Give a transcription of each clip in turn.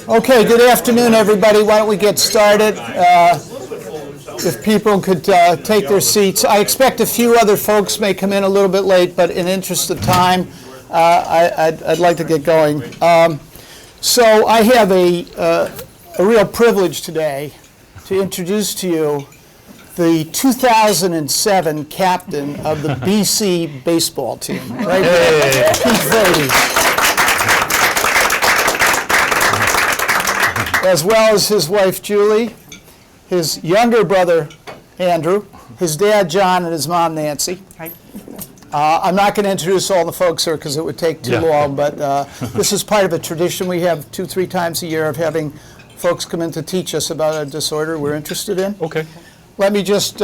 Okay, good afternoon, everybody. Why don't we get started? If people could take their seats. I expect a few other folks may come in a little bit late, but in interest of time, I'd like to get going. So I have a real privilege today to introduce to you the 2007 captain of the BC baseball team, right here, Pete Frates. As well as his wife, Julie, his younger brother, Andrew, his dad, John, and his mom, Nancy. Hi. I'm not going to introduce all the folks here because it would take too long, but this is part of a tradition we have 2-3 times a year of having folks come in to teach us about a disorder we're interested in. Okay. Let me just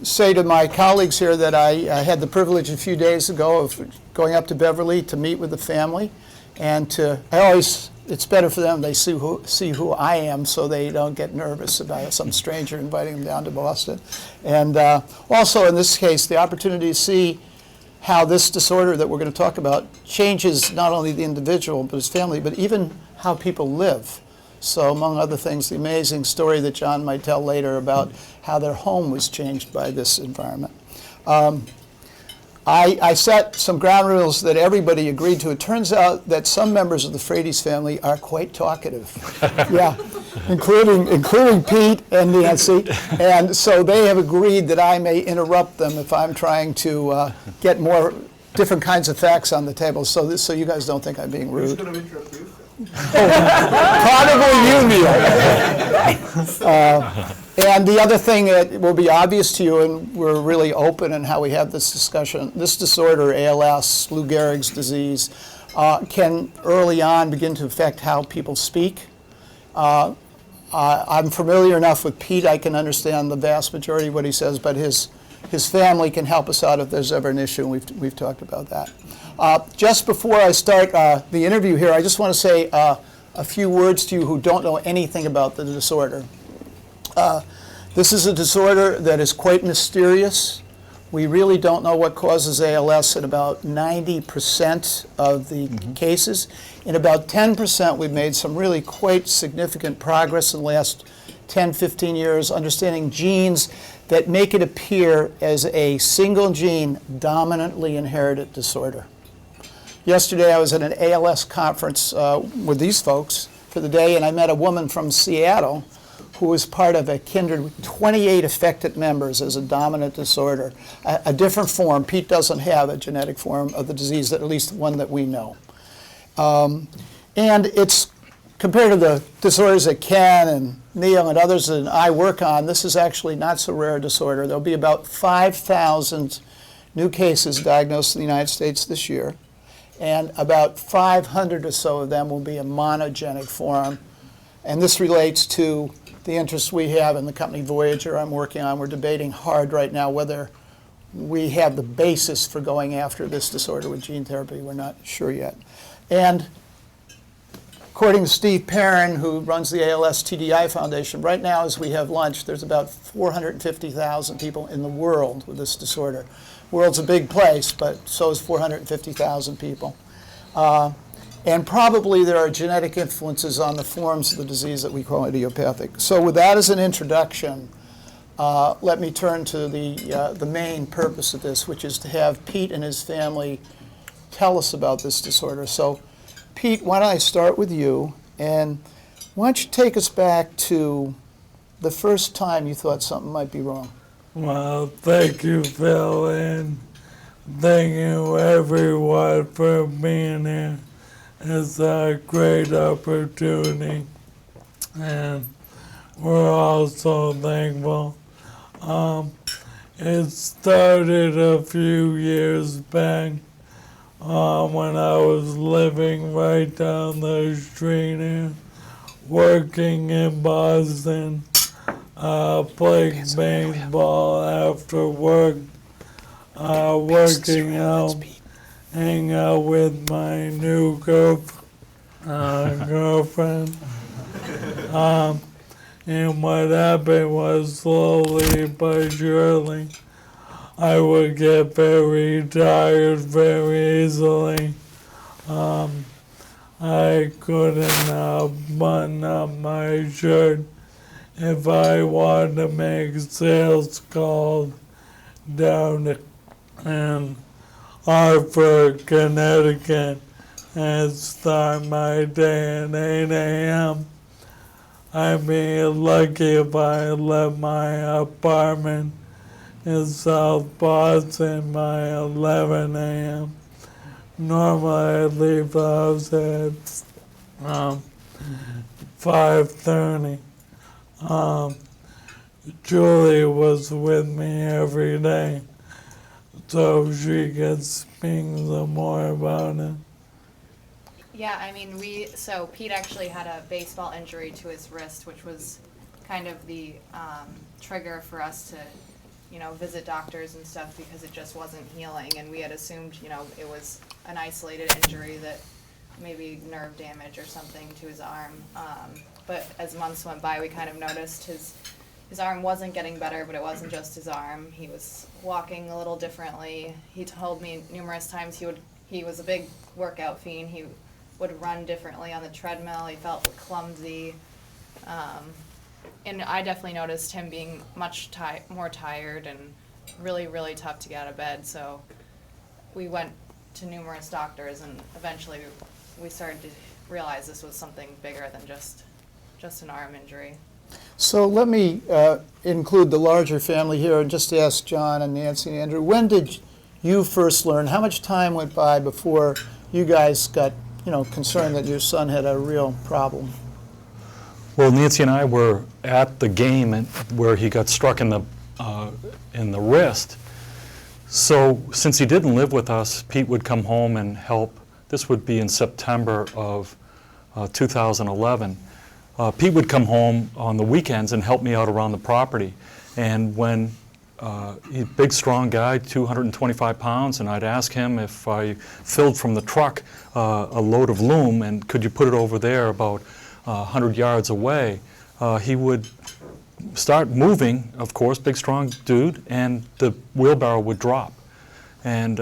say to my colleagues here that I had the privilege a few days ago of going up to Beverly to meet with the family, and it's better for them they see who I am so they don't get nervous about some stranger inviting them down to Boston. And also in this case, the opportunity to see how this disorder that we're going to talk about changes not only the individual but his family, but even how people live. So among other things, the amazing story that John might tell later about how their home was changed by this environment. I set some ground rules that everybody agreed to. It turns out that some members of the Frates family are quite talkative. Yeah, including Pete and Nancy. And so they have agreed that I may interrupt them if I'm trying to get more different kinds of facts on the table, so you guys don't think I'm being rude. Who's going to interrupt you? Probably you, Neil. And the other thing that will be obvious to you, and we're really open in how we have this discussion, this disorder, ALS, Lou Gehrig's disease, can early on begin to affect how people speak. I'm familiar enough with Pete, I can understand the vast majority of what he says, but his family can help us out if there's ever an issue, and we've talked about that. Just before I start the interview here, I just want to say a few words to you who don't know anything about the disorder. This is a disorder that is quite mysterious. We really don't know what causes ALS in about 90% of the cases. In about 10%, we've made some really quite significant progress in the last 10, 15 years, understanding genes that make it appear as a single gene dominantly inherited disorder. Yesterday, I was at an ALS conference with these folks for the day, and I met a woman from Seattle who was part of a kindred with 28 affected members as a dominant disorder, a different form. Pete doesn't have a genetic form of the disease, at least one that we know. And it's, compared to the disorders that Ken and Neil and others that I work on, this is actually not so rare a disorder. There'll be about 5,000 new cases diagnosed in the United States this year, and about 500 or so of them will be a monogenic form. And this relates to the interest we have in the company Voyager I'm working on. We're debating hard right now whether we have the basis for going after this disorder with gene therapy. We're not sure yet. And according to Steve Perrin, who runs the ALS TDI Foundation, right now as we have lunch, there's about 450,000 people in the world with this disorder. The world's a big place, but so is 450,000 people. And probably there are genetic influences on the forms of the disease that we call idiopathic. So with that as an introduction, let me turn to the main purpose of this, which is to have Pete and his family tell us about this disorder. So Pete, why don't I start with you, and why don't you take us back to the first time you thought something might be wrong? Well, thank you, Phil, and thank you, everyone, for being here. It's a great opportunity, and we're also thankful. It started a few years back when I was living right down the street here, working in Boston, playing baseball after work, working out, hang out with my new girlfriend. And what happened was, slowly but surely, I would get very tired very easily. I couldn't button up my shirt if I wanted to make sales calls down in Hartford, Connecticut, and start my day at 8 a.m. I'd be lucky if I left my apartment in South Boston by 11 a.m. Normally I leave the house at 5:30. Julie was with me every day, so she can speak some more about it. Yeah, I mean, so Pete actually had a baseball injury to his wrist, which was kind of the trigger for us to, visit doctors and stuff because it just wasn't healing. And we had assumed, it was an isolated injury that maybe nerve damage or something to his arm. But as months went by, we kind of noticed his arm wasn't getting better, but it wasn't just his arm. He was walking a little differently. He told me numerous times he was a big workout fiend. He would run differently on the treadmill. He felt clumsy. And I definitely noticed him being much more tired and really, really tough to get out of bed. So we went to numerous doctors, and eventually we started to realize this was something bigger than just an arm injury. So let me include the larger family here and just ask John and Nancy and Andrew, when did you first learn? How much time went by before you guys got concerned that your son had a real problem? Well, Nancy and I were at the game where he got struck in the wrist. So since he didn't live with us, Pete would come home and help. This would be in September of 2011. Pete would come home on the weekends and help me out around the property. And when he's a big, strong guy, 225 pounds, and I'd ask him if I filled from the truck a load of loom and could you put it over there about 100 yards away, he would start moving, of course, big, strong dude, and the wheelbarrow would drop. And,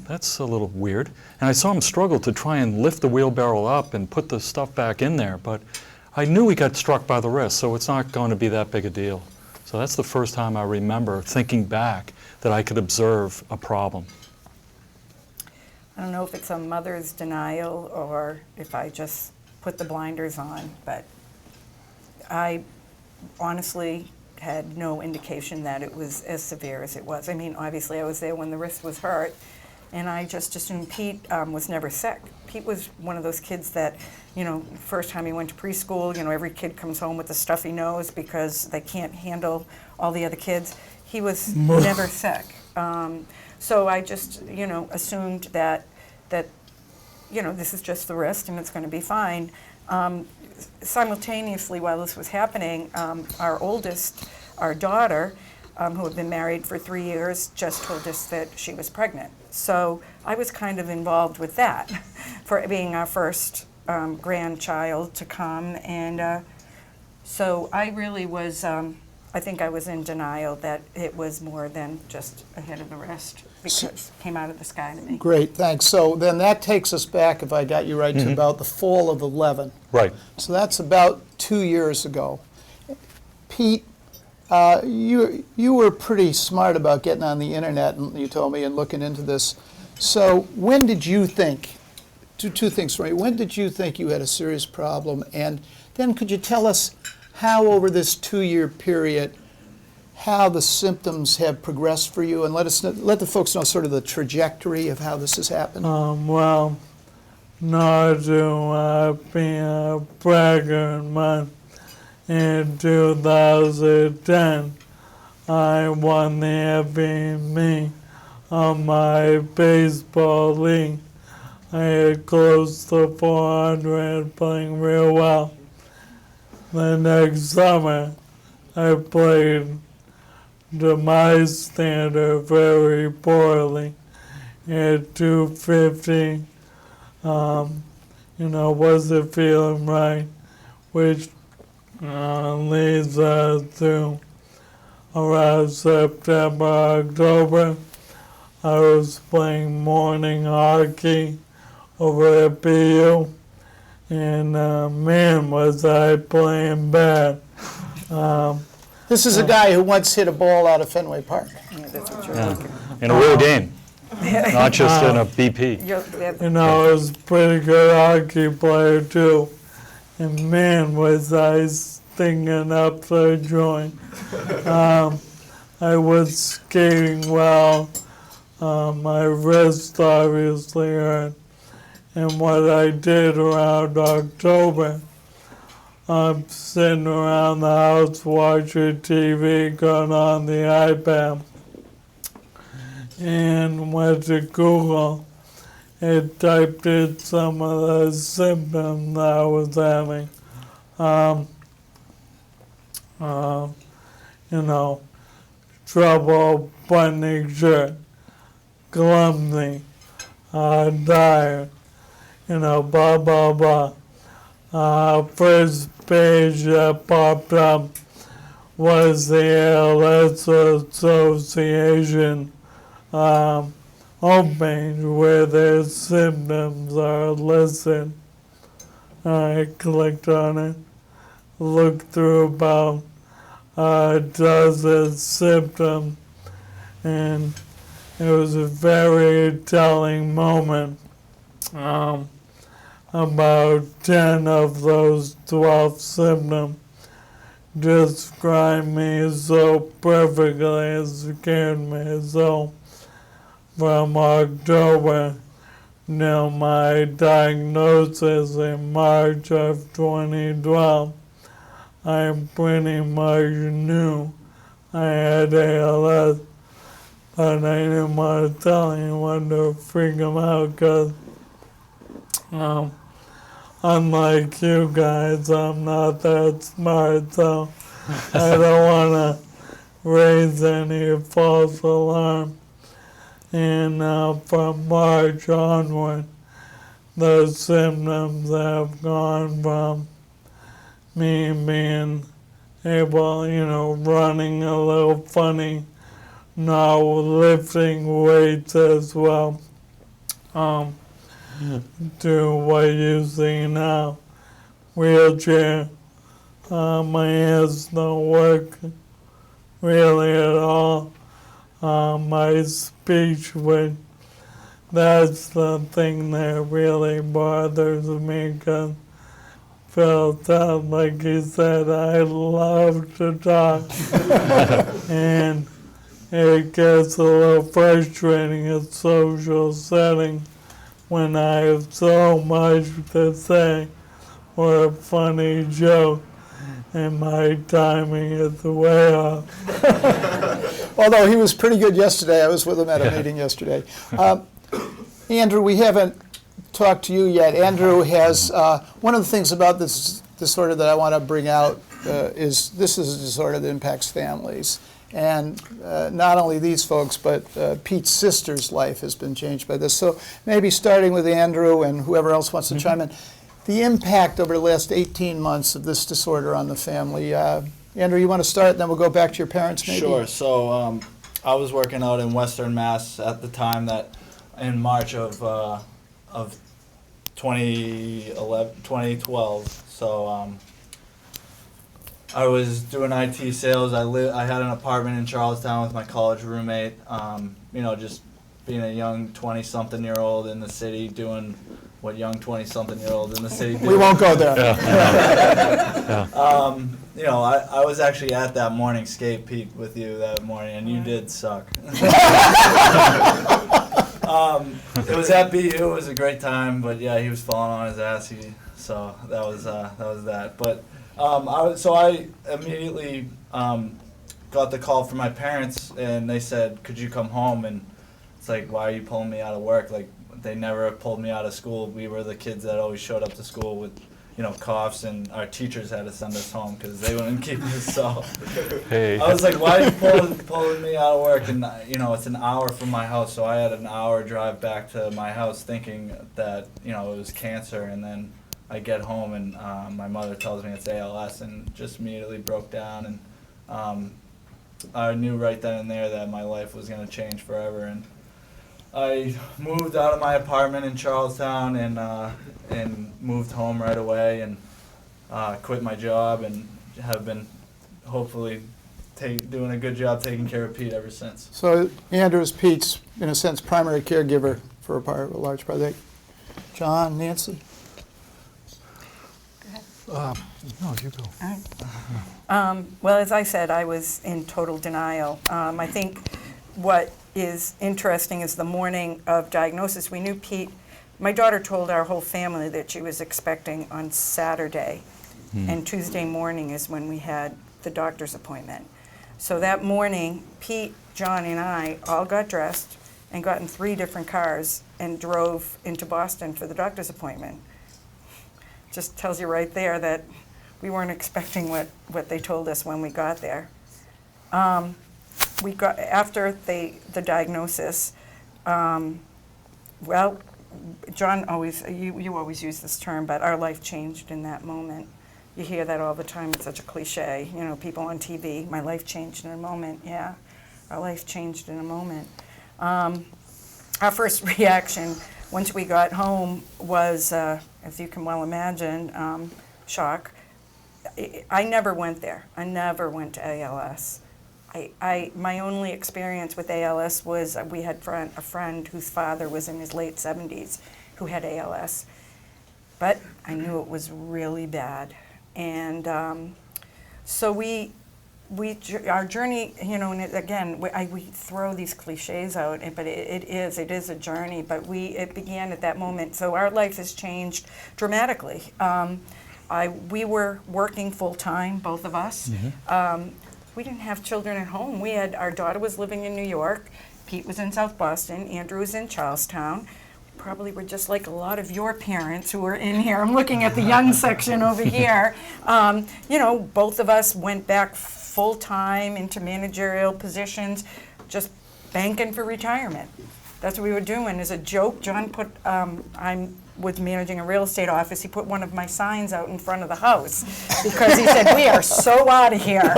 that's a little weird. And I saw him struggle to try and lift the wheelbarrow up and put the stuff back in there, but I knew he got struck by the wrist, so it's not going to be that big a deal. So that's the first time I remember thinking back that I could observe a problem. I don't know if it's a mother's denial or if I just put the blinders on, but I honestly had no indication that it was as severe as it was. I mean, obviously I was there when the wrist was hurt, and I just assumed Pete was never sick. Pete was one of those kids that, first time he went to preschool, every kid comes home with a stuffy nose because they can't handle all the other kids. He was never sick. So I just, assumed that this is just the wrist and it's going to be fine. Simultaneously, while this was happening, our oldest, our daughter, who had been married for 3 years, just told us that she was pregnant. So I was kind of involved with that for being our first grandchild to come. And so I really was, I think I was in denial that it was more than just a hit of the wrist because it came out of the sky to me. Great, thanks. So then that takes us back, if I got you right, to about the fall of 11. Right. So that's about 2 years ago. Pete, you were pretty smart about getting on the internet, and you told me, and looking into this. So when did you think, two things for me, when did you think you had a serious problem? And then could you tell us how over this 2-year period, how the symptoms have progressed for you, and let the folks know sort of the trajectory of how this has happened? Well, not to be a braggart, but in 2010, I won the MVP of my baseball league. I had close to 400, playing real well. The next summer, I played to my standard very poorly at 250. Wasn't feeling right, which leads us to around September, October. I was playing morning hockey over at PU, and man, was I playing bad. This is a guy who once hit a ball out of Fenway Park. Yeah, that's what you're Yeah. thinking. In a real game, not just in a BP. I was a pretty good hockey player too. And man, was I stinging up the joint. I was skating well. My wrist obviously hurt. And what I did around October, I'm sitting around the house watching TV, going on the iPad, and went to Google and typed in some of the symptoms that I was having. Trouble buttoning shirt, clumsy, tired, blah, blah, blah. First page that popped up was the ALS Association homepage where their symptoms are listed. I clicked on it, looked through about a dozen symptoms, and it was a very telling moment. About 10 of those 12 symptoms describe me so perfectly, it scared me. So from October till my diagnosis in March of 2012, I pretty much knew I had ALS, but I didn't want to tell anyone to freak them out because unlike you guys, I'm not that smart, so I don't want to raise any false alarm. And from March onward, the symptoms have gone from me being able, running a little funny, now lifting weights as well. To what you see now, wheelchair, my hands don't work really at all. My speech, that's the thing that really bothers me, because Phil sounds like he said, I love to talk. And it gets a little frustrating in social settings when I have so much to say or a funny joke and my timing is way off. Although he was pretty good yesterday. I was with him at a meeting yesterday. Andrew, we haven't talked to you yet. Andrew has, one of the things about this disorder that I want to bring out is this is a disorder that impacts families. And not only these folks, but Pete's sister's life has been changed by this. So maybe starting with Andrew and whoever else wants to chime in, the impact over the last 18 months of this disorder on the family. Andrew, you want to start, and then we'll go back to your parents maybe? Sure. So I was working out in Western Mass at the time that in March of 2012. So I was doing IT sales. I had an apartment in Charlestown with my college roommate. Just being a young 20-something-year-old in the city, doing what young 20-something-year-olds in the city do. We won't go there. I was actually at that morning skate, Pete, with you that morning, and you did suck. It was at BU. It was a great time, but yeah, he was falling on his ass. So that was that. But I immediately got the call from my parents, and they said, "Could you come home?" And it's like, "Why are you pulling me out of work?" Like, they never pulled me out of school. We were the kids that always showed up to school with, coughs, and our teachers had to send us home because they wouldn't keep us. So Hey. I was like, "Why are you pulling me out of work?" And it's an hour from my house, so I had an hour drive back to my house, thinking that it was cancer, and then I get home and my mother tells me it's ALS, and just immediately broke down, and I knew right then and there that my life was going to change forever. And I moved out of my apartment in Charlestown and moved home right away and quit my job and have been hopefully doing a good job taking care of Pete ever since. So Andrew is Pete's, in a sense, primary caregiver for a large part. John, Nancy? No, you go. All right. Well, as I said, I was in total denial. I think what is interesting is the morning of diagnosis, we knew Pete, my daughter told our whole family that she was expecting on Saturday, and Tuesday morning is when we had the doctor's appointment. So that morning, Pete, John, and I all got dressed and got in 3 different cars and drove into Boston for the doctor's appointment. Just tells you right there that we weren't expecting what they told us when we got there. We got after the diagnosis. Well, John always you always use this term, but our life changed in that moment. You hear that all the time. It's such a cliche. You know, people on TV. My life changed in a moment. Yeah, our life changed in a moment. Our first reaction once we got home was, as you can well imagine, shock. I never went there. I never went to ALS. My only experience with ALS was we had a friend whose father was in his late 70s who had ALS. But I knew it was really bad. And so our journey, you know, and again, we throw these cliches out, but it is a journey, but it began at that moment. So our life has changed dramatically. We were working full-time, both of us. We didn't have children at home. Our daughter was living in New York, Pete was in South Boston, Andrew was in Charlestown. Probably were just like a lot of your parents who were in here. I'm looking at the young section over here. You know, both of us went back full-time into managerial positions, just banking for retirement. That's what we were doing. As a joke, John put, I was managing a real estate office, he put one of my signs out in front of the house because he said, we are so out of here.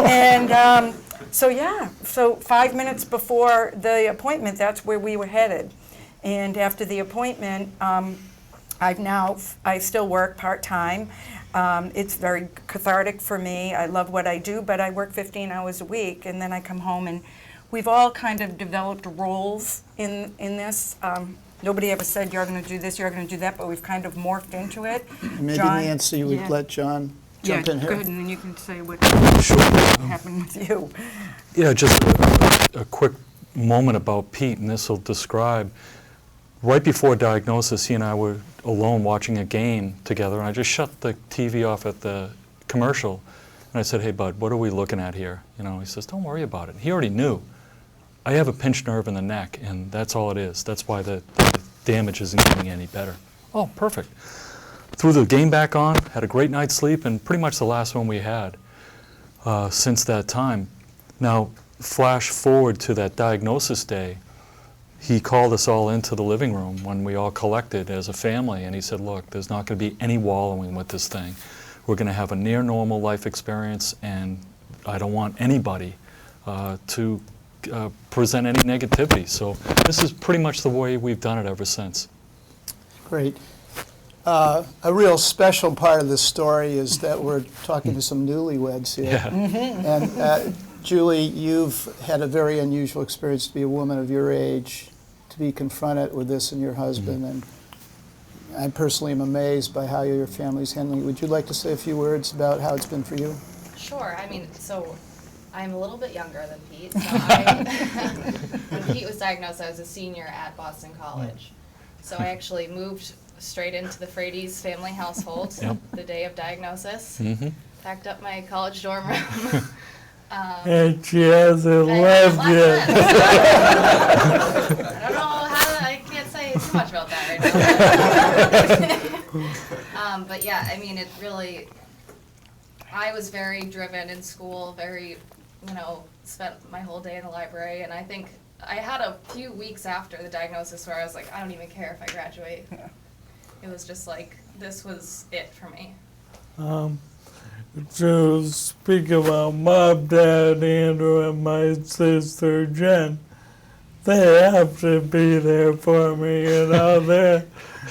And so 5 minutes before the appointment, that's where we were headed. And after the appointment, I still work part-time. It's very cathartic for me. I love what I do, but I work 15 hours a week, and then I come home, and we've all kind of developed roles in this. Nobody ever said, you're going to do this, you're going to do that, but we've kind of morphed into it. Maybe John, Nancy would let John jump in here. Go ahead, and then you can say what happened with you. Yeah, just a quick moment about Pete, and this will describe. Right before diagnosis, he and I were alone watching a game together, and I just shut the TV off at the commercial, and I said, hey, bud, what are we looking at here? You know, he says, don't worry about it. He already knew. I have a pinched nerve in the neck, and that's all it is. That's why the damage isn't getting any better. Oh, perfect. Threw the game back on, had a great night's sleep, and pretty much the last one we had since that time. Now, flash forward to that diagnosis day. He called us all into the living room when we all collected as a family, and he said, look, there's not going to be any wallowing with this thing. We're going to have a near normal life experience, and I don't want anybody to present any negativity. So this is pretty much the way we've done it ever since. Great. A real special part of this story is that we're talking to some newlyweds here. Yeah. And Julie, you've had a very unusual experience to be a woman of your age, to be confronted with this and your husband, and I personally am amazed by how your family's handling it. Would you like to say a few words about how it's been for you? Sure. I mean, so I'm a little bit younger than Pete. So when Pete was diagnosed, I was a senior at Boston College. So I actually moved straight into the Frates family household the day of diagnosis. Packed up my college dorm room. And she hasn't left yet. I don't know I can't say too much about that right now. But yeah, I mean, it really, I was very driven in school, very, spent my whole day in the library, and I think I had a few weeks after the diagnosis where I was like, I don't even care if I graduate. It was just like, this was it for me. To speak about Mom, Dad, Andrew, and my sister Jen, they have to be there for me,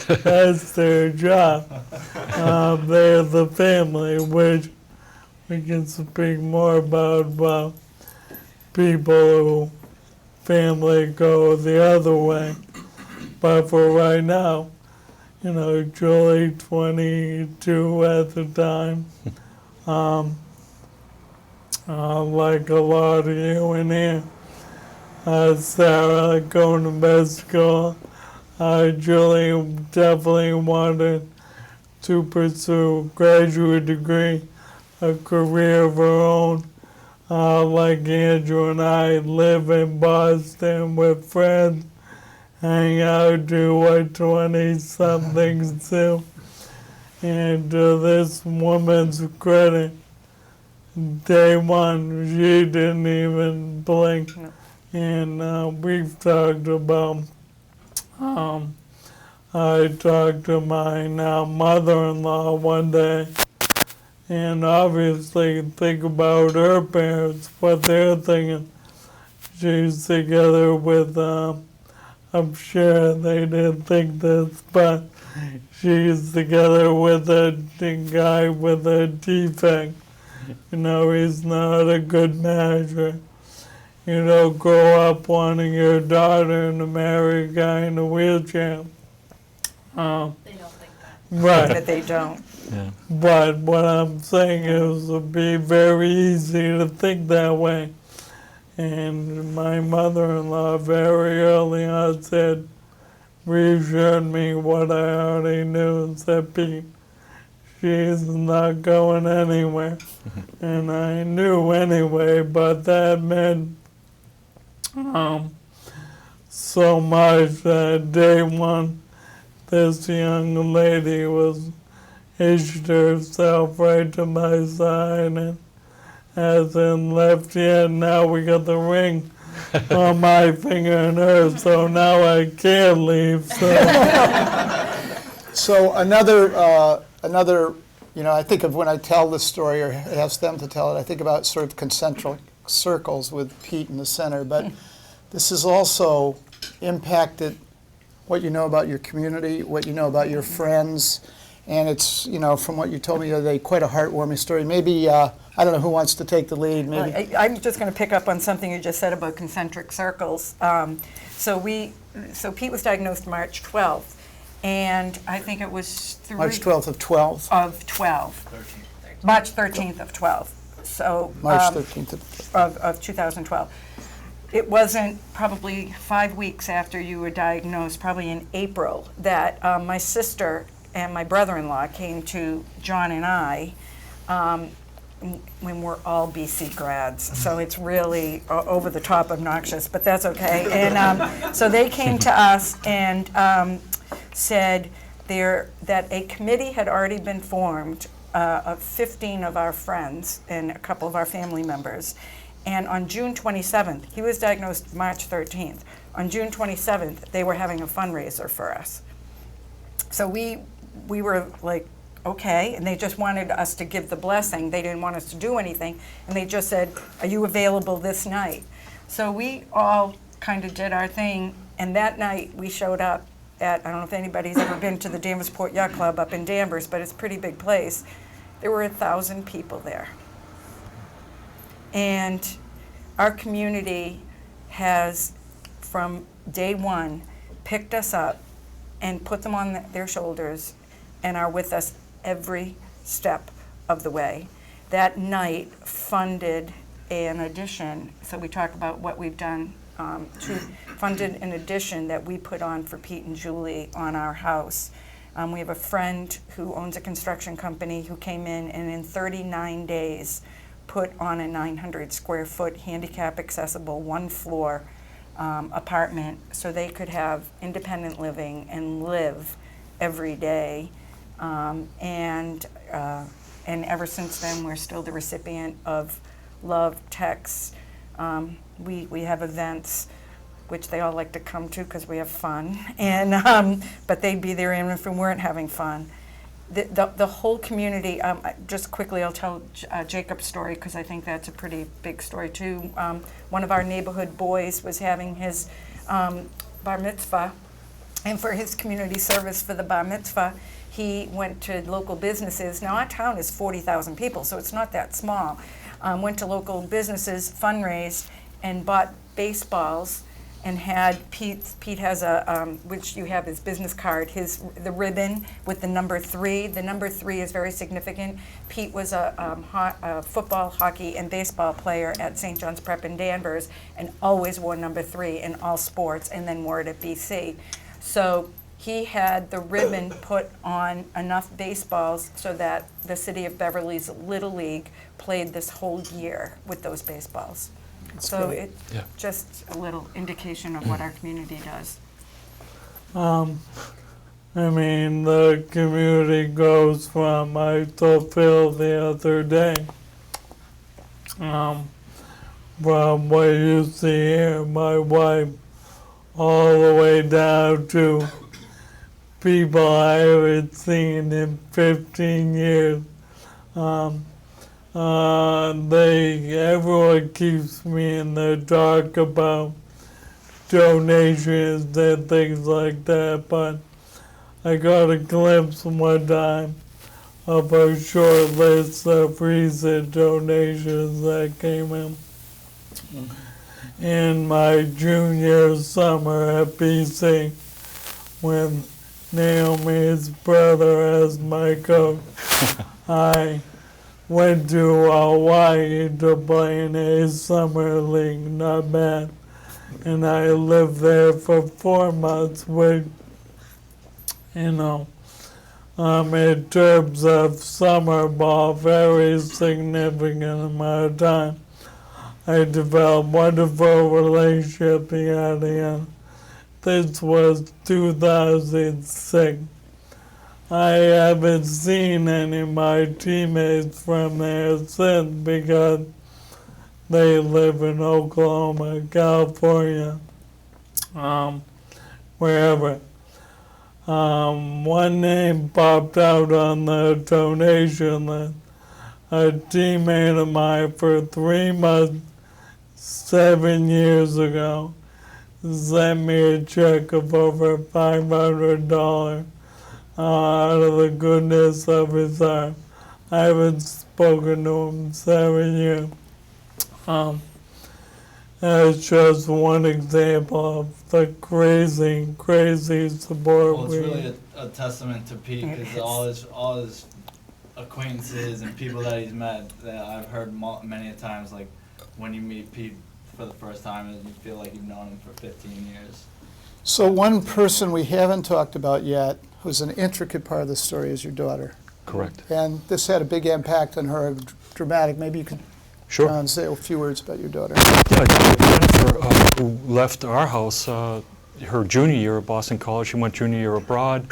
that's their job. They're the family, which we can speak more about people who family go the other way. But for right now, Julie, 22 at the time, like a lot of you in here, Sarah going to med school. Julie definitely wanted to pursue a graduate degree, a career of her own. Like Andrew and I live in Boston with friends, hang out, do what 20-somethings do. And to this woman's credit, day one, she didn't even blink. No. And we've talked about, I talked to my now mother-in-law one day, and obviously think about her parents, what they're thinking. She's together with, I'm sure they didn't think this, but she's together with a guy with a defect. He's not a good manager. You don't grow up wanting your daughter to marry a guy in a wheelchair. They don't think that. Right. That they don't. Yeah. But what I'm saying is it would be very easy to think that way. And my mother-in-law very early on said, reassured me what I already knew, and said, Pete, she's not going anywhere. And I knew anyway, but that meant so much that day one, this young lady hitched herself right to my side and hasn't left yet. Now we got the ring on my finger and hers, so now I can't leave. So another, I think of when I tell this story or ask them to tell it, I think about sort of concentric circles with Pete in the center. But this has also impacted what you know about your community, what you know about your friends, and it's, from what you told me the other day, quite a heartwarming story. Maybe, I don't know who wants to take the lead. Maybe. Well, I'm just going to pick up on something you just said about concentric circles. So Pete was diagnosed March 12th, and I think it was March 12th of 12. Of 12. March 13th of 12. So March 13th of 2012. It wasn't probably 5 weeks after you were diagnosed, probably in April, that my sister and my brother-in-law came to John and I when we're all BC grads. So it's really over the top obnoxious, but that's okay. And so they came to us and said that a committee had already been formed of 15 of our friends and a couple of our family members. And on June 27th, he was diagnosed March 13th. On June 27th, they were having a fundraiser for us. So we were like, okay, and they just wanted us to give the blessing. They didn't want us to do anything, and they just said, are you available this night? So we all kind of did our thing, and that night we showed up at, I don't know if anybody's ever been to the Danversport Yacht Club up in Danvers, but it's a pretty big place. There were 1,000 people there. And our community has, from day one, picked us up and put them on their shoulders and are with us every step of the way. That night funded an addition, so we talk about what we've done, funded an addition that we put on for Pete and Julie on our house. We have a friend who owns a construction company who came in and in 39 days put on a 900 square foot handicap accessible 1-floor apartment so they could have independent living and live every day. And ever since then, we're still the recipient of love, texts. We have events which they all like to come to because we have fun, and but they'd be there even if we weren't having fun. The whole community, just quickly I'll tell Jacob's story because I think that's a pretty big story too. One of our neighborhood boys was having his bar mitzvah, and for his community service for the bar mitzvah, he went to local businesses. Now, our town is 40,000 people, so it's not that small. Went to local businesses, fundraised, and bought baseballs, and had Pete has a, which you have his business card, the ribbon with the number 3. The number 3 is very significant. Pete was a football, hockey, and baseball player at St. John's Prep in Danvers, and always wore number 3 in all sports, and then wore it at BC. So he had the ribbon put on enough baseballs so that the city of Beverly's Little League played this whole year with those baseballs. So great. it Yeah. just a little indication of what our community does. I mean, the community goes from, I told Phil the other day, from what you see here, my wife, all the way down to people I haven't seen in 15 years. Everyone keeps me in the dark about donations and things like that, but I got a glimpse one time of a short list of recent donations that came in my junior summer at BC with Naomi's brother as my coach. I went to Hawaii to play in a summer league, not bad. And I lived there for 4 months, which, in terms of summer ball, very significant amount of time. I developed wonderful relationships at the end. This was 2006. I haven't seen any of my teammates from there since because they live in Oklahoma, California, wherever. One name popped out on the donation list. A teammate of mine for 3 months, 7 years ago, sent me a check of over $500 out of the goodness of his heart. I haven't spoken to him 7 years. That's just one example of the crazy, crazy support. Well, it's really a testament to Pete because all his acquaintances and people that he's met that I've heard many a times, like when you meet Pete for the first time and you feel like you've known him for 15 years. So one person we haven't talked about yet, who's an intricate part of the story, is your daughter. Correct. And this had a big impact on her, dramatic. Maybe you could, Sure. John, say a few words about your daughter. Yeah, Jennifer, who left our house her junior year at Boston College. She went junior year abroad.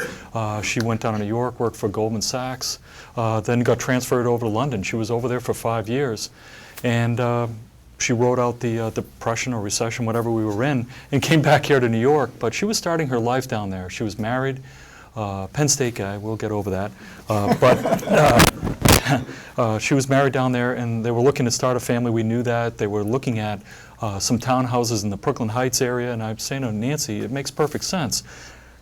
She went down to New York, worked for Goldman Sachs, then got transferred over to London. She was over there for 5 years. And she rode out the depression or recession, whatever we were in, and came back here to New York. But she was starting her life down there. She was married, Penn State guy, we'll get over that. She was married down there, and they were looking to start a family. We knew that. They were looking at some townhouses in the Brooklyn Heights area, and I'm saying to Nancy, it makes perfect sense.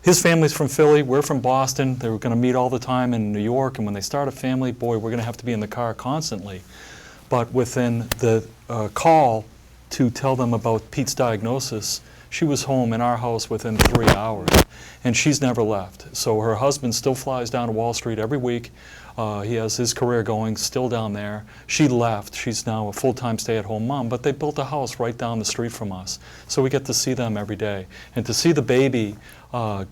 His family's from Philly, we're from Boston. They were going to meet all the time in New York, and when they start a family, boy, we're going to have to be in the car constantly. But within the call to tell them about Pete's diagnosis, she was home in our house within 3 hours, and she's never left. So her husband still flies down to Wall Street every week. He has his career going, still down there. She left. She's now a full-time stay-at-home mom, but they built a house right down the street from us. So we get to see them every day. And to see the baby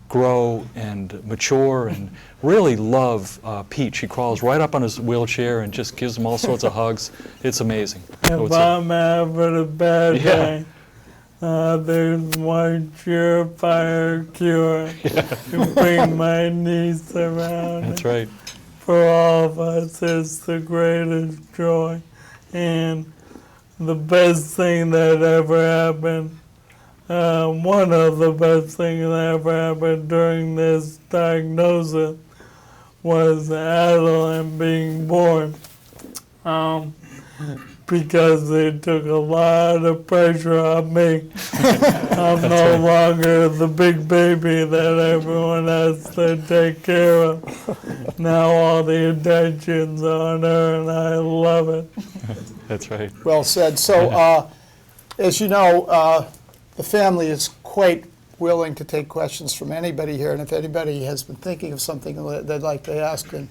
grow and mature and really love Pete. She crawls right up on his wheelchair and just gives him all sorts of hugs. It's amazing. If I'm having a bad day, there's one surefire cure to bring my niece around. That's right. For all of us, it's the greatest joy. And the best thing that ever happened, one of the best things that ever happened during this diagnosis was Adeline being born. because it took a lot of pressure on me. I'm no longer the big baby that everyone has to take care of. Now all the attention's on her, and I love it. That's right. Well said. So, as you know, the family is quite willing to take questions from anybody here, and if anybody has been thinking of something that they'd like to ask, and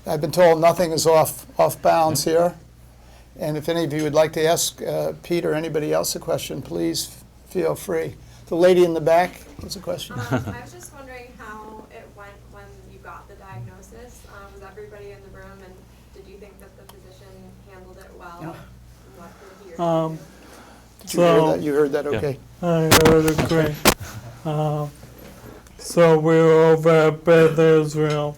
I've been told nothing is off bounds here, and if any of you would like to ask Pete or anybody else a question, please feel free. The lady in the back has a question. I was just wondering how it went when you got the diagnosis. Was everybody in the room, and did you think that the physician handled it well? No. And what did he or she do? Did you hear So- that? You heard that? Yeah. Okay. I heard it great. So we were over at Beth Israel.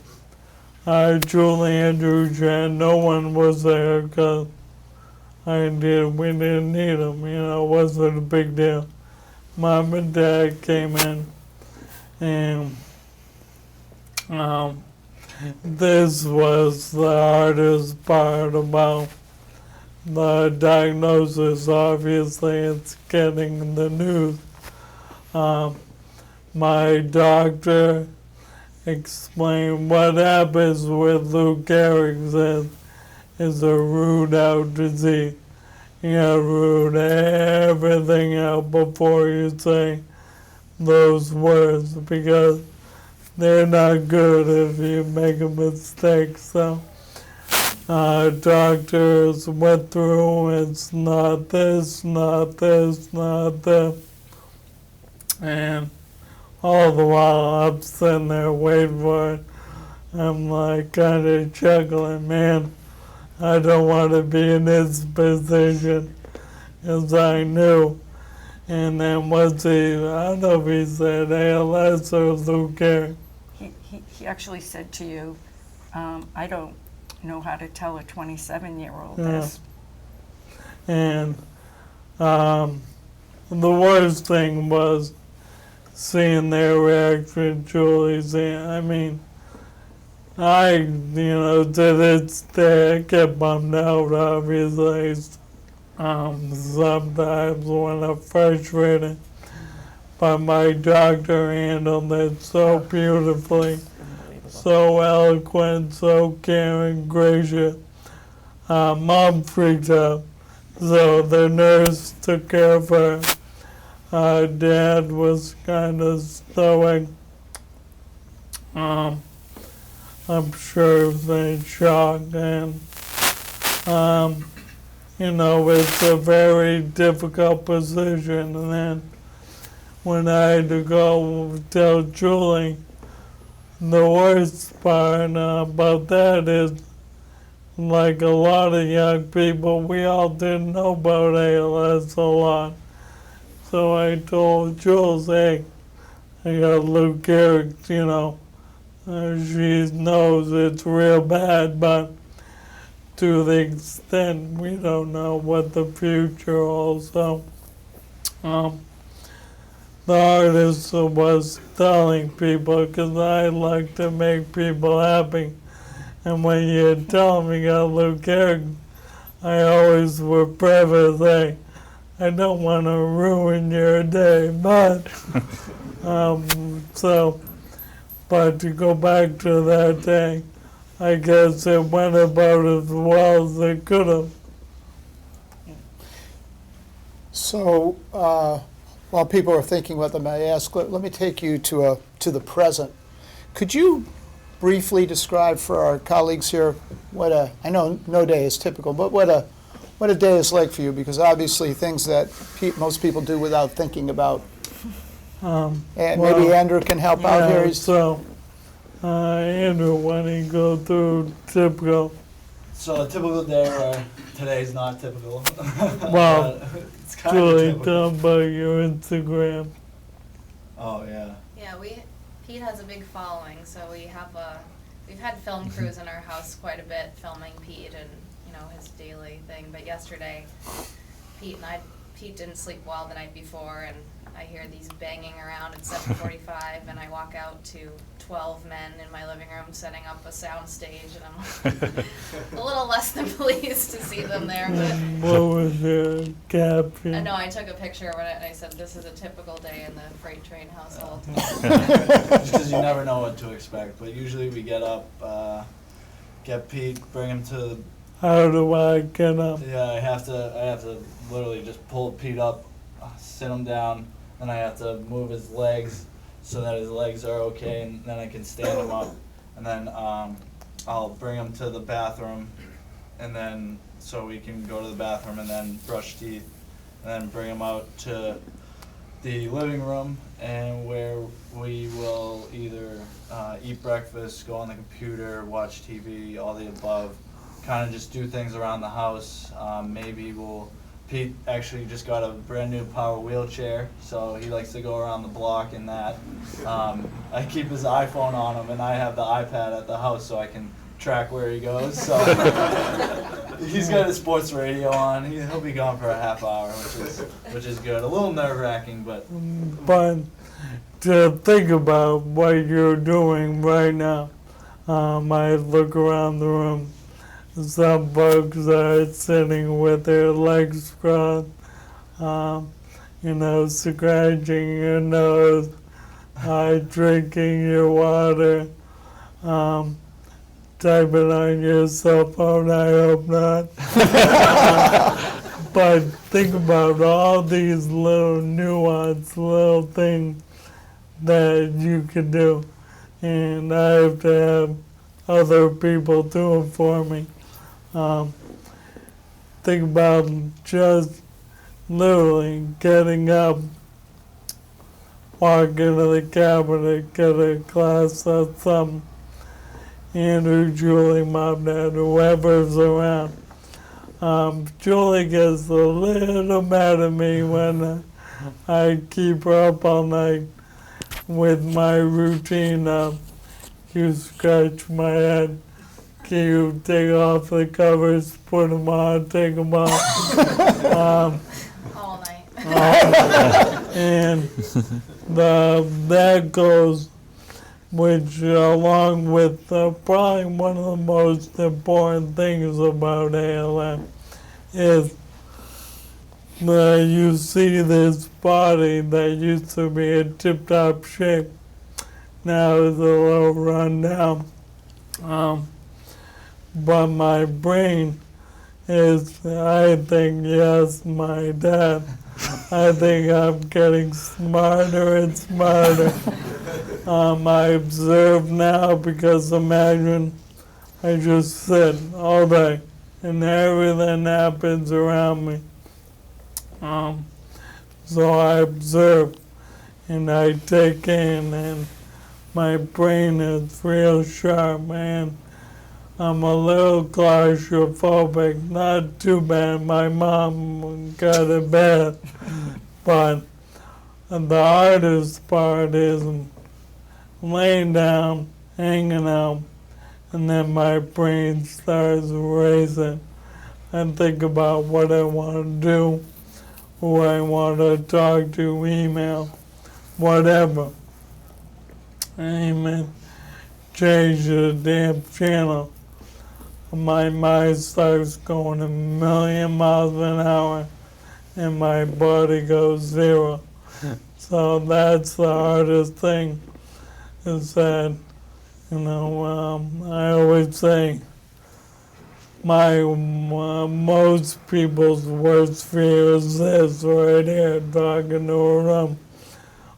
Julie, Andrew, Jen, no one was there because we didn't need them, it wasn't a big deal. Mom and Dad came in, and this was the hardest part about the diagnosis. Obviously, it's getting the news. My doctor explained what happens with Lou Gehrig's is a root out disease. You gotta root everything out before you say those words because they're not good if you make a mistake. So doctors went through, it's not this, not this, not that. And all the while I'm sitting there waiting for it. I'm like kind of chuckling, man, I don't want to be in this position, as I knew. And then once I don't know if he said ALS or Lou Gehrig. He actually said to you, I don't know how to tell a 27-year-old Yeah. this. And the worst thing was seeing their reaction, Julie's. I mean, to this day, I get bummed out, obviously. Sometimes when I'm frustrated, but my doctor handled it so beautifully, so eloquent, so caring, gracious. Mom freaked out, so the nurse took care of her. Dad was kind of stoic. I'm sure he was in shock, and it's a very difficult position. And then when I had to go tell Julie, the worst part about that is, like a lot of young people, we all didn't know about ALS a lot. So I told Jules, hey, I got Lou Gehrig, she knows it's real bad, but to the extent we don't know what the future holds. So the hardest was telling people, because I like to make people happy. And when you tell me you got Lou Gehrig, I always would preface, say, I don't want to ruin your day, but but to go back to that day, I guess it went about as well as it could have. So, while people are thinking what they may ask, let me take you to the present. Could you briefly describe for our colleagues here I know no day is typical, but what a day is like for you? Because obviously things that most people do without thinking about. And maybe well, Andrew can help out here. Andrew, why don't you go through typical? So a typical day where today's not typical. Well, it's kind of Julie, typical. tell about your Instagram. Oh yeah. Yeah, Pete has a big following, so we've had film crews in our house quite a bit filming Pete and his daily thing. But yesterday, Pete didn't sleep well the night before, and I hear these banging around at 7:45, and I walk out to 12 men in my living room setting up a sound stage, and I'm a little less than pleased to see them there. But What was your caption? no, I took a picture of it, and I said, "This is a typical day in the freight train household." Just because you never know what to expect. But usually we get up, get Pete, bring him to. How do I get up? Yeah, I have to literally just pull Pete up, sit him down, and I have to move his legs so that his legs are okay, and then I can stand him up, and then I'll bring him to the bathroom, and then so we can go to the bathroom and then brush teeth, and then bring him out to the living room, and where we will either eat breakfast, go on the computer, watch TV, all the above, kind of just do things around the house. Maybe Pete actually just got a brand new power wheelchair, so he likes to go around the block in that. I keep his iPhone on him, and I have the iPad at the house so I can track where he goes. So he's got his sports radio on. He'll be gone for a half hour, which is good. A little nerve-wracking, but But to think about what you're doing right now, I look around the room. Some folks are sitting with their legs crossed, scratching your nose, drinking your water, typing on your cell phone. I hope not. But think about all these little nuanced little things that you can do, and I have to have other people do it for me. Think about just literally getting up, walking to the cabinet, get a glass of something, Andrew, Julie, Mom, Dad, whoever's around. Julie gets a little mad at me when I keep her up all night with my routine of you scratch my head, you take off the covers, put them on, take them off. All night. And that goes, which along with probably one of the most important things about ALM is you see this body that used to be in tip-top shape, now is a little run down. But my brain is, I think, yes, my dad, I think I'm getting smarter and smarter. I observe now because imagine I just sit all day and everything happens around me. So I observe and I take in, and my brain is real sharp, and I'm a little claustrophobic, not too bad. My mom got it bad. But the hardest part is laying down, hanging out, and then my brain starts racing. I think about what I want to do, who I want to talk to, email, whatever. Amen. Change the damn channel. My mind starts going a million miles an hour, and my body goes zero. So that's the hardest thing, is that, I always say, most people's worst fear is this right here, talking to a room.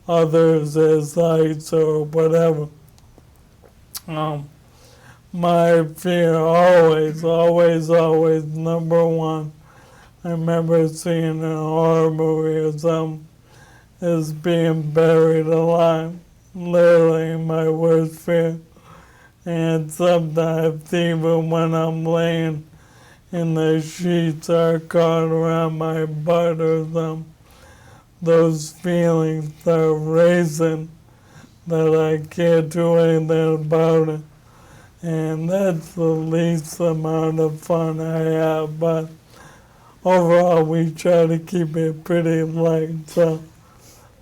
Others is heights or whatever. My fear always, number one, I remember seeing a horror movie or something, is being buried alive. Literally my worst fear. And sometimes even when I'm laying and the sheets are caught around my butt or something, those feelings are racing that I can't do anything about it. And that's the least amount of fun I have, but overall we try to keep it pretty light. So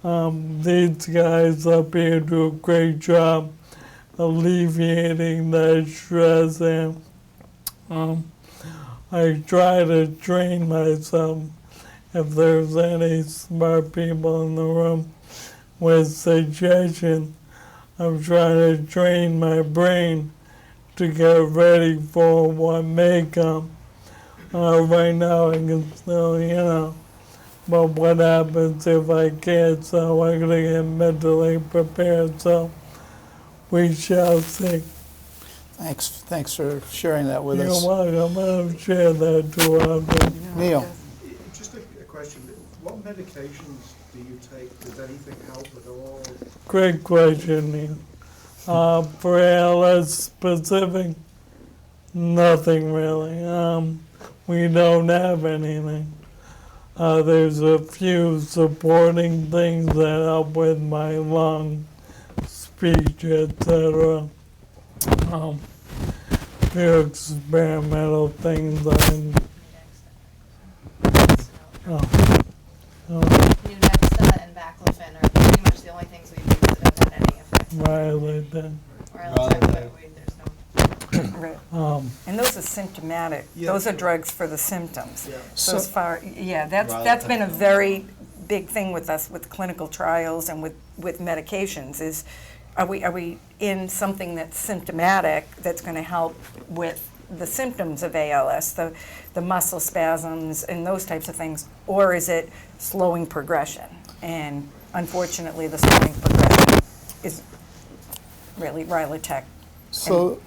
These guys up here do a great job alleviating that stress, and I try to train myself, if there's any smart people in the room with suggestions. I'm trying to train my brain to get ready for what may come. Right now I can still, but what happens if I can't? So I'm going to get mentally prepared. So we shall see. Thanks for sharing that with You're us. welcome. I'll share that too often. Neil, Just a question, what medications do you take? Does anything help at all? Great question, Neil. For ALS specific, nothing really. We don't have anything. There's a few supporting things that help with my lung, speech, etc. Few experimental things. Nunexa and baclofen are pretty much the only things we've used that have had any effect. Right there. There's no. Right. And those are symptomatic. Yeah. Those are drugs for the symptoms. Yeah. So as far, that's been a very big thing with us with clinical trials and with medications is, are we in something that's symptomatic that's going to help with the symptoms of ALS, the muscle spasms and those types of things, or is it slowing progression? And unfortunately, the slowing progression is really Rilotech. so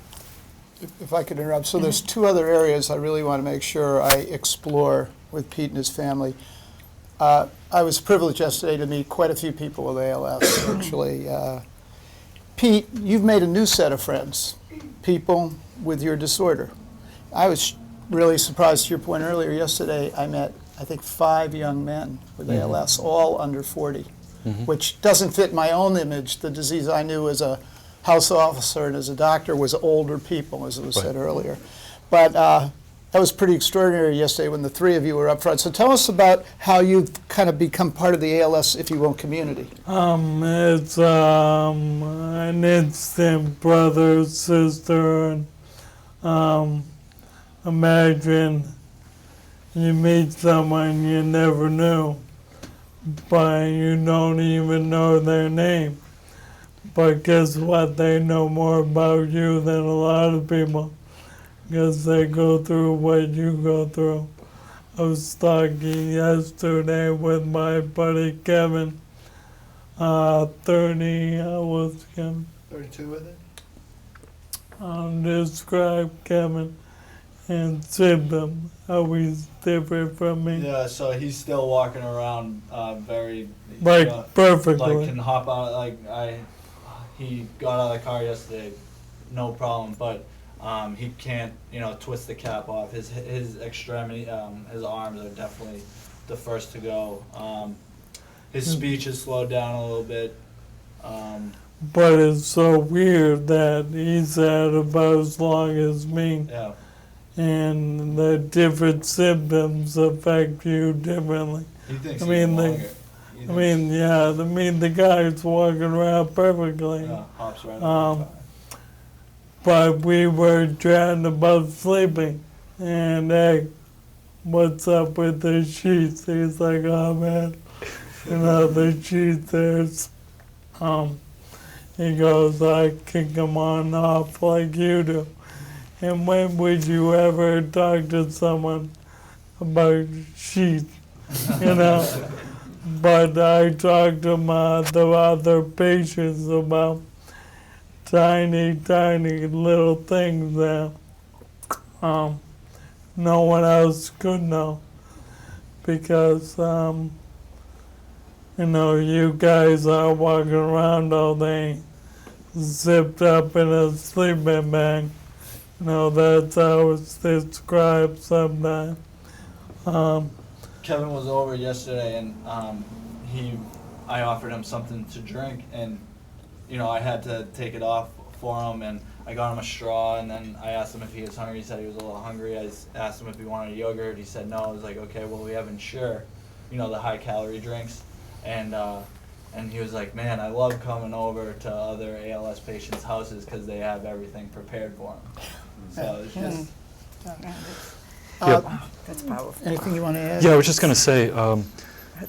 if I could interrupt, so there's two other areas I really want to make sure I explore with Pete and his family. I was privileged yesterday to meet quite a few people with ALS, actually. Pete, you've made a new set of friends, people with your disorder. I was really surprised, to your point earlier, yesterday I met, I think, 5 young men with ALS, all under 40, which doesn't fit my own image. The disease I knew as a house officer and as a doctor was older people, as it was said earlier. But that was pretty extraordinary yesterday when the 3 of you were up front. So tell us about how you've kind of become part of the ALS, if you will, community. It's an instant brother, sister, and imagine you meet someone you never knew, but you don't even know their name. But guess what? They know more about you than a lot of people, because they go through what you go through. I was talking yesterday with my buddy Kevin, 30, I was Kevin. 32, I think? Describe Kevin and symptoms, how he's different from me. Yeah, so he's still walking around very Perfectly. like can hop out he got out of the car yesterday, no problem, but he can't twist the cap off. His extremity, his arms are definitely the first to go. His speech has slowed down a little bit. But it's so weird that he's had about as long as me. Yeah. And the different symptoms affect you differently. He thinks I he's mean, longer. the guy's walking around perfectly. Yeah, hops right on. But we were chatting about sleeping, and hey, what's up with the sheets? He's like, oh man, the sheets there's, he goes, I kick them on and off like you do. And when would you ever talk to someone about sheets, But I talked to the other patients about tiny, tiny little things that no one else could know. Because, you guys are walking around all day zipped up in a sleeping bag. That's how it's described sometimes. Kevin was over yesterday, and I offered him something to drink, and I had to take it off for him, and I got him a straw, and then I asked him if he was hungry. He said he was a little hungry. I asked him if he wanted a yogurt. He said no. I was like, okay, well, we have Ensure, the high calorie drinks, and And he was like, man, I love coming over to other ALS patients' houses because they have everything prepared for them. So it's just, That's powerful. Anything you want to add? Yeah, I was just going to say,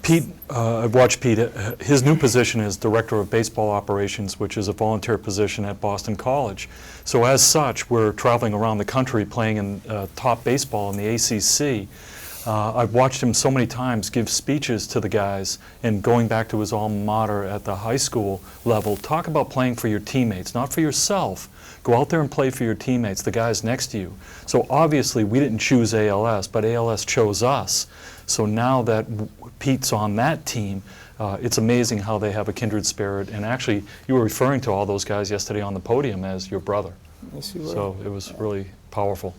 Pete, I've watched Pete. His new position is Director of Baseball Operations, which is a volunteer position at Boston College. So as such, we're traveling around the country playing in top baseball in the ACC. I've watched him so many times give speeches to the guys and going back to his alma mater at the high school level. Talk about playing for your teammates, not for yourself. Go out there and play for your teammates, the guys next to you. So obviously we didn't choose ALS, but ALS chose us. So now that Pete's on that team, it's amazing how they have a kindred spirit. And actually, you were referring to all those guys yesterday on the podium as your brother. Yes, you were. So it was really powerful.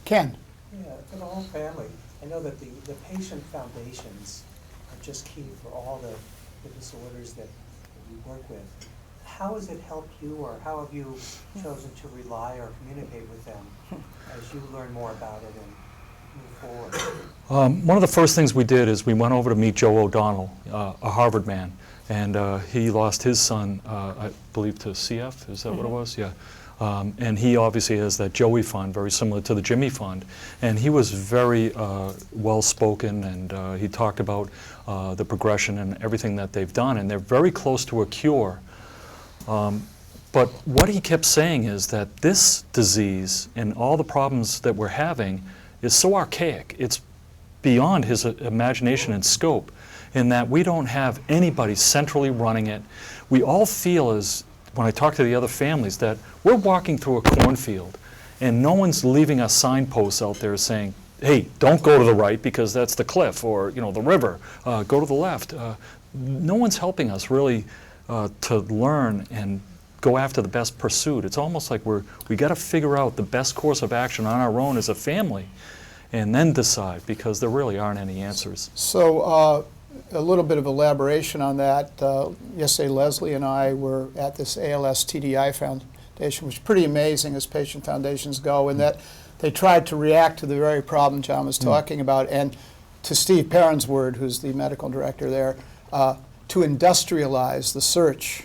Ken? Yeah, for the whole family. I know that the patient foundations are just key for all the disorders that we work with. How has it helped you, or how have you chosen to rely or communicate with them as you learn more about it and move forward? One of the first things we did is we went over to meet Joe O'Donnell, a Harvard man, and he lost his son, I believe, to CF. Is that what it was? Yeah. And he obviously has that Joey Fund, very similar to the Jimmy Fund. And he was very well-spoken, and he talked about the progression and everything that they've done. And they're very close to a cure. But what he kept saying is that this disease and all the problems that we're having is so archaic. It's beyond his imagination and scope, in that we don't have anybody centrally running it. We all feel, as when I talk to the other families, that we're walking through a cornfield and no one's leaving us signposts out there saying, hey, don't go to the right because that's the cliff, or the river, go to the left. No one's helping us really to learn and go after the best pursuit. It's almost like we got to figure out the best course of action on our own as a family and then decide, because there really aren't any answers. So a little bit of elaboration on that. Yesterday, Leslie and I were at this ALS TDI Foundation, which is pretty amazing as patient foundations go, in that they tried to react to the very problem John was talking about, and to Steve Perrin's word, who's the medical director there, to industrialize the search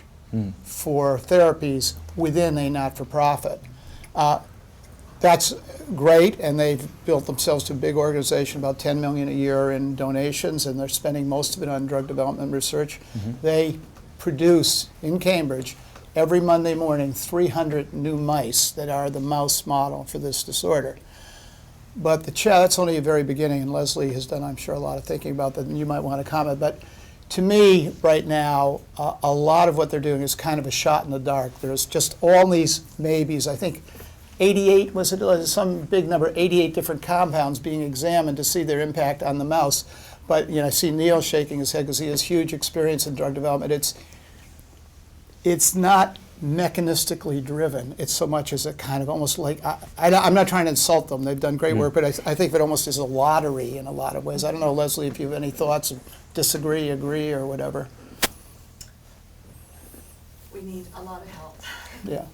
for therapies within a not-for-profit. That's great, and they've built themselves to a big organization, about $10 million a year in donations, and they're spending most of it on drug development research. They produce, in Cambridge, every Monday morning, 300 new mice that are the mouse model for this disorder. But that's only a very beginning, and Leslie has done, I'm sure, a lot of thinking about that, and you might want to comment. But to me, right now, a lot of what they're doing is kind of a shot in the dark. There's just all these maybes. I think 88, was it some big number, 88 different compounds being examined to see their impact on the mouse. But I see Neil shaking his head because he has huge experience in drug development. It's not mechanistically driven. It's so much as a kind of almost like, I'm not trying to insult them. They've done great work, but I think of it almost as a lottery in a lot of ways. I don't know, Leslie, if you have any thoughts, disagree, agree, or whatever. We need a lot of help. Yeah.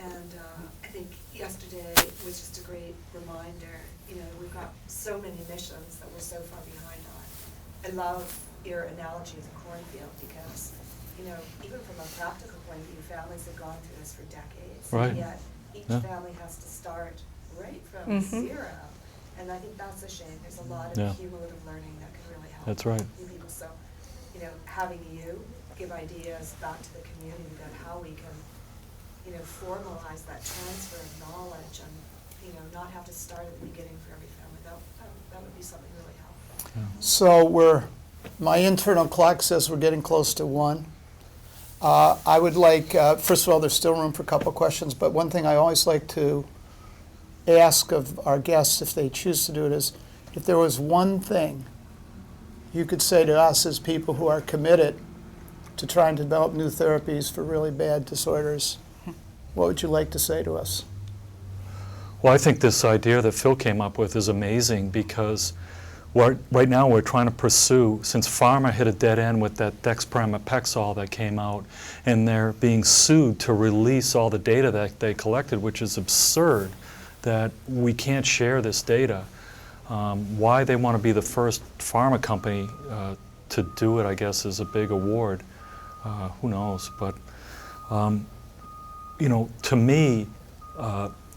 And I think yesterday was just a great reminder. We've got so many missions that we're so far behind on. I love your analogy of the cornfield because, even from a practical point of view, families have gone through this for decades. Right. And yet each Yeah. family has to start right from zero. And I think that's a shame. There's a lot of Yeah. cumulative learning that can really help. That's right. You people. So, having you give ideas back to the community about how we can, formalize that transfer of knowledge and, not have to start at the beginning for every family. That would be something really helpful. So my internal clock says we're getting close to 1. I would like, first of all, there's still room for a couple of questions, but one thing I always like to ask of our guests, if they choose to do it, is if there was one thing you could say to us as people who are committed to trying to develop new therapies for really bad disorders, what would you like to say to us? Well, I think this idea that Phil came up with is amazing, because right now we're trying to pursue, since pharma hit a dead end with that dexpramipexole that came out, and they're being sued to release all the data that they collected, which is absurd that we can't share this data. Why they want to be the first pharma company to do it, I guess, is a big award. Who knows? But, you know, to me,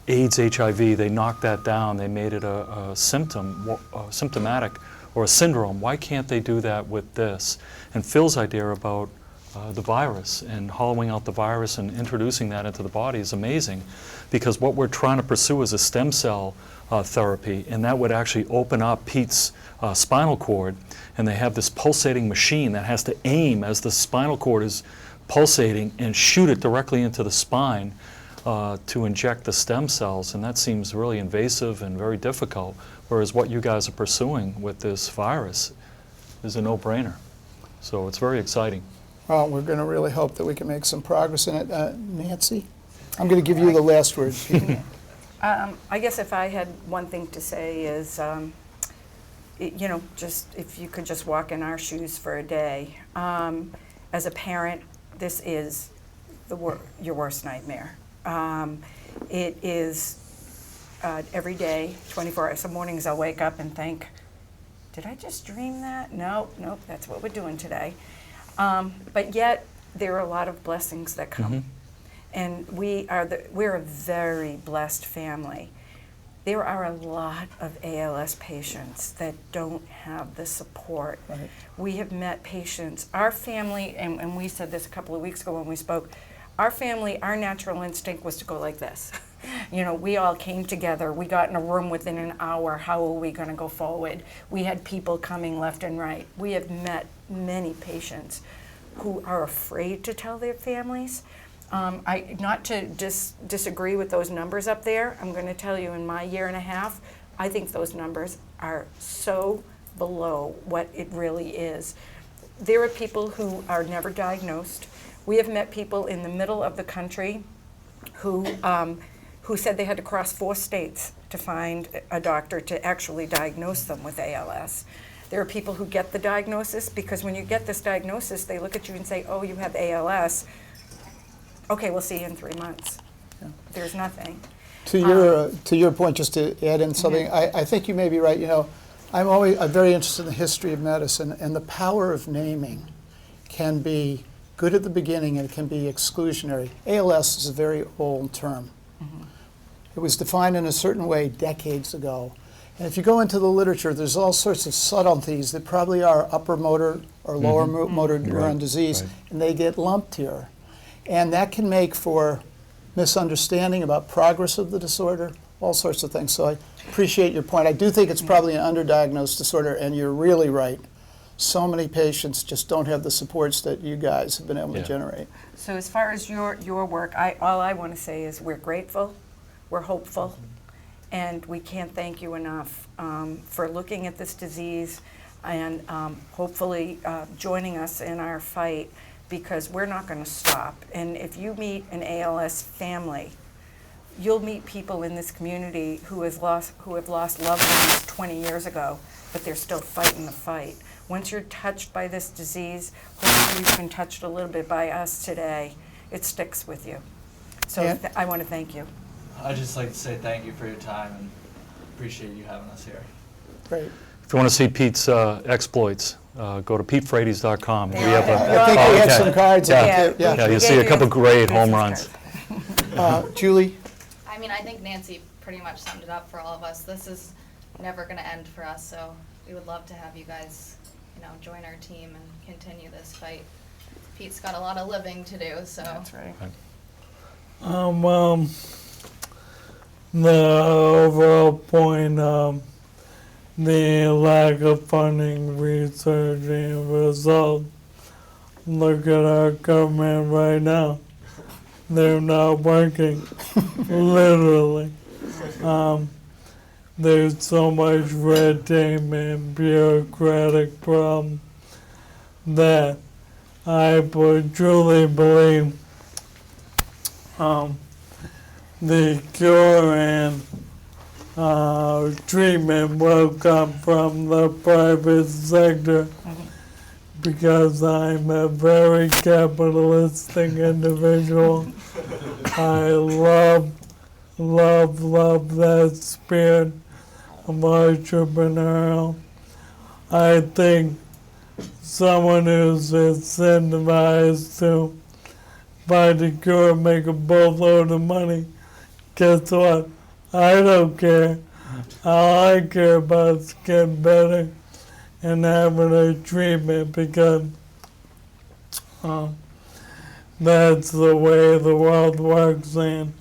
AIDS, HIV, they knocked that down. They made it a symptom, symptomatic, or a syndrome. Why can't they do that with this? And Phil's idea about the virus and hollowing out the virus and introducing that into the body is amazing, because what we're trying to pursue is a stem cell therapy, and that would actually open up Pete's spinal cord, and they have this pulsating machine that has to aim as the spinal cord is pulsating and shoot it directly into the spine to inject the stem cells, and that seems really invasive and very difficult, whereas what you guys are pursuing with this virus is a no-brainer. So it's very exciting. Well, we're going to really hope that we can make some progress in it. Nancy, I'm going to give you the last word. I guess if I had one thing to say is, you know, just if you could just walk in our shoes for a day. As a parent, this is your worst nightmare. It is every day, 24 hours. Some mornings I'll wake up and think, did I just dream that? Nope, that's what we're doing today. But yet, there are a lot of blessings that come. Mm-hmm. And we're a very blessed family. There are a lot of ALS patients that don't have the support. Right. We have met patients, our family, and we said this a couple of weeks ago when we spoke, our family, our natural instinct was to go like this. You know, we all came together, we got in a room within an hour, how are we gonna go forward? We had people coming left and right. We have met many patients who are afraid to tell their families. Not to disagree with those numbers up there, I'm going to tell you in my year and a half, I think those numbers are so below what it really is. There are people who are never diagnosed. We have met people in the middle of the country who said they had to cross 4 states to find a doctor to actually diagnose them with ALS. There are people who get the diagnosis because when you get this diagnosis, they look at you and say, oh, you have ALS. Okay, we'll see you in 3 months. Yeah. There's nothing. To your point, just to add in something, I think you may be right. You know, I'm very interested in the history of medicine, and the power of naming can be good at the beginning and it can be exclusionary. ALS is a very old term. Mm-hmm. It was defined in a certain way decades ago. And if you go into the literature, there's all sorts of subtleties that probably are upper motor or lower motor neuron disease, and they get lumped here. And that can make for misunderstanding about progress of the disorder, all sorts of things. So I appreciate your point. I do think it's probably an underdiagnosed disorder, and you're really right. So many patients just don't have the supports that you guys have been able to generate. So as far as your work, all I want to say is we're grateful, we're hopeful, and we can't thank you enough for looking at this disease and hopefully joining us in our fight, because we're not going to stop. And if you meet an ALS family, you'll meet people in this community who have lost loved ones 20 years ago, but they're still fighting the fight. Once you're touched by this disease, hopefully you've been touched a little bit by us today, it sticks with you. So I want to thank you. I'd just like to say thank you for your time and appreciate you having us here. Great. If you want to see Pete's exploits, go to PeteFrates.com. There you go. I think we have some cards. Yeah, you'll see a couple great home runs. Julie? I mean, I think Nancy pretty much summed it up for all of us. This is never going to end for us, so we would love to have you guys, you know, join our team and continue this fight. Pete's got a lot of living to do, so. That's right. The overall point of the lack of funding, research, and results. Look at our government right now. They're not working, literally. There's so much red tape and bureaucratic problem that I would truly believe the cure and treatment will come from the private sector, because I'm a very capitalistic individual. I love that spirit of entrepreneurial. I think someone who's incentivized to find a cure, make a boatload of money. Guess what? I don't care. All I care about is getting better and having a treatment because that's the way the world works, and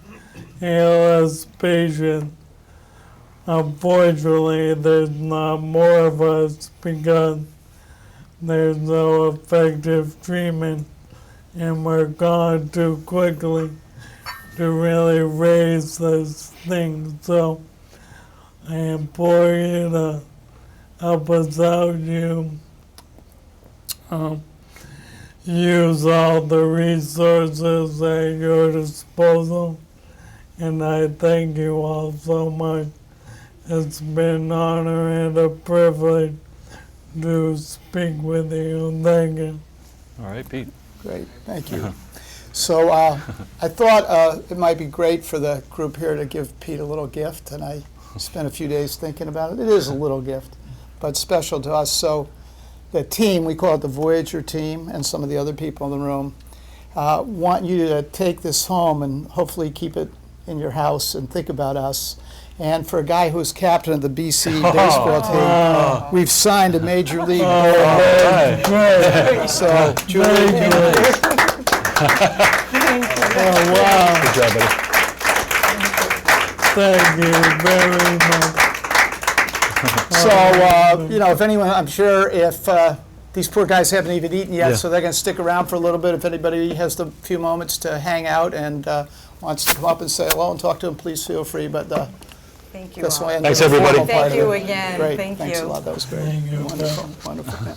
ALS patients, unfortunately, there's not more of us because there's no effective treatment and we're gone too quickly to really raise this thing. So I implore you to help us out. You use all the resources at your disposal, and I thank you all so much. It's been an honor and a privilege to speak with you. Thank you. All right, Pete. Great, thank you. So I thought it might be great for the group here to give Pete a little gift, and I spent a few days thinking about it. It is a little gift, but special to us. So the team, we call it the Voyager team, and some of the other people in the room, want you to take this home and hopefully keep it in your house and think about us. And for a guy who's captain of the BC baseball team, we've signed a major league player. So, Julie, Oh, wow. Good job, buddy. Thank you very much. So, you know, if anyone, I'm sure if these poor guys haven't even eaten yet, Yeah. so they're going to stick around for a little bit. If anybody has a few moments to hang out and wants to come up and say hello and talk to them, please feel free. But Thank you that's all. why I Thanks, everybody. formal part Thank of you it. again. Great. Thank Thanks you. a lot. That was great. Thank you. Wonderful. Wonderful. Yeah.